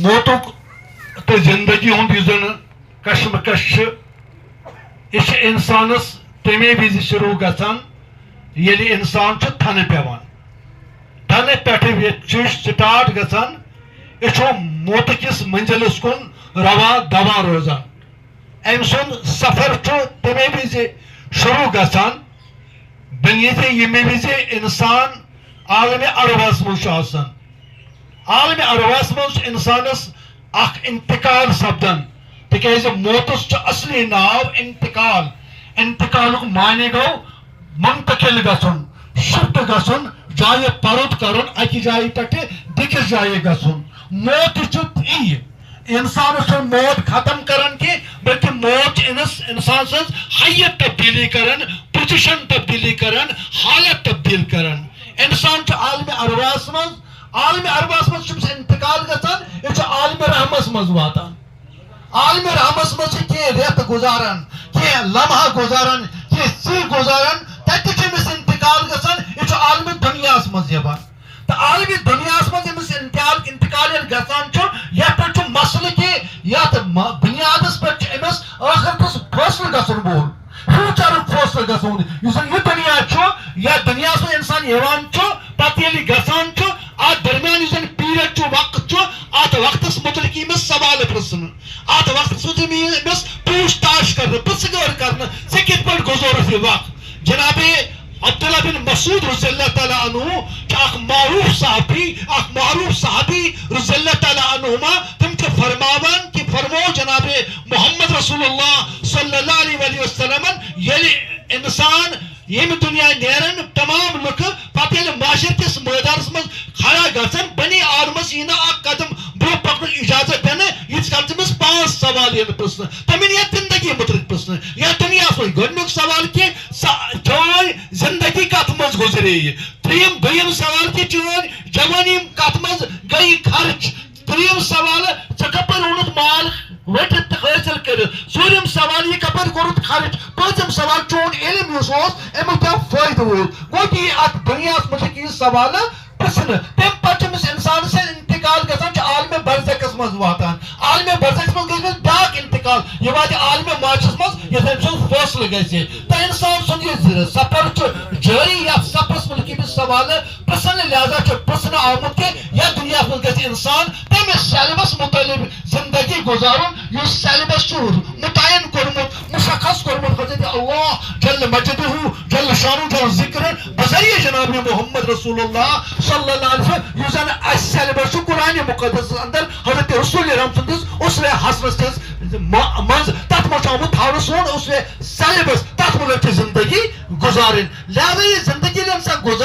موتک تو زندگی ہند زن کشمکش یہ انسانس تمے وز شروع گژھان ییٚلہِ انسان تھنہ پیوان تھنہ پہ سٹارٹ گژھان یہ موت کس منزلس کن روا دوا روزان ام سند سفر تمے وز شروع گژھان بنیتھے یمے وز انسان عالم عربس مز عالم عربس مز انسانس اخ انتقال سپدان تکیاز موتس اصلی ناو انتقال انتقالک معنی گو منتقل گژھن شفٹ گژھن جائے پرد کرن اکہ جائے پہ بیکس جائے گژھن موت تی انسان موت ختم کران کی بلکہ موت انسان سن حیت تبدیلی کران پوزیشن تبدیلی کران حالت تبدیل کران انسان عالم ارواس مز انتقال گژھان یہ عالم رحمس مز واتان عالم رحمس مز کی ریت گزاران کی لمحہ گزاران کی سی گزاران تتہ انتقال گژھان یہ عالم دنیا مز یوان تو عالمی دنیا مز امس انتقال گژھان یتھ مسئلہ کہ یتھ بنیادس پہ امس آخرتس فیصلہ گژھن وول فیوچر فیصلہ گژھن یہ دنیا یا دنیا مز انسان یوان پتہ ییٚلہِ گژھان ات درمیان یہ پیریڈ وقت ات وقتس متعلق امس سوال پرژھن ات وقتس متعلق امس پوچھ تاچھ کرنا پرژھ گٲر کرنا ژے کتھ پٲٹھۍ گزورتھ یہ وقت جناب عبداللہ بن مسعود رضی اللہ تعالیٰ عنہ اخ معروف صحابی رضی اللہ تعالیٰ عنہما تم فرماوان کہ فرمو جناب محمد رسول اللہ صلی اللہ علیہ وسلم یلی انسان یم دنیا نیرن تمام لک پتہ ییٚلہِ معاشر کس میدانس مز کھڑا گژھن بنی آدمس یہ اخ قدم برو پکن اجازت دینہ ییٖتِس کالس تٔمِس 5 سوال ین پرژھنہٕ تمن یا زندگی متعلق پرژھنہٕ یا دنیا مز گۄڈنیُک سوال کہ چٲنۍ زندگی کت مز گزرے دوٚیِم سوال کہ چٲنۍ جوانی کت مز گئی خرچ ترٛیٚیِم سوال ژےٚ کپٲرۍ اوٚنُتھ مال وٹھت حٲصل کٔرِتھ ژوٗرِم سوال یہ کپٲرۍ کوٚرُتھ خرچ پٲنٛژِم سوال چون علم یُس اوس امیُک کیٛاہ فٲیدٕ ووت گوٚو کہ اتھ دُنیاہس متعلق یہِ سوال پرژھنہٕ تمہِ پتہٕ چھُ أمِس انسان سٕنٛدۍ انتقال گژھان چھُ عالمِ برزخس منٛز واتان عالمِ برزخس منٛز گژھِ بیٛاکھ انتقال یہِ واتہِ عالمِ معاشس منٛز یتھ أمۍ سُنٛد فٲصلہٕ گژھِ تہٕ انسان سُنٛد یہِ سفر چھُ جٲری یتھ سفرس متعلق أمِس سوال پرژھنہٕ لہذا چھُ پرژھنہٕ آمُت کہ یتھ دنیاہس منٛز گژھِ انسان تمہِ سیلبس متعلق زندگی گزارُن یُس سیلبس چھُ متعین کوٚرمُت مشخص کوٚرمُت حضرت اللہ جل مجدہ جل شانہ جل ذکر بذریعہ جناب محمد رسول اللہ صلی اللہ علیہ وسلم یُس زن اسہِ سیلبس چھُ قرآن مقدس اندر حضرت رسول رحم سٕنٛدِس اسوہ حسنس منٛز تتھ منٛز چھُ آمُت تھاونہٕ سون اسوہ سیلبس تتھ متعلق چھِ زندگی گزارٕنۍ لہذا یہ زندگی انسان گزار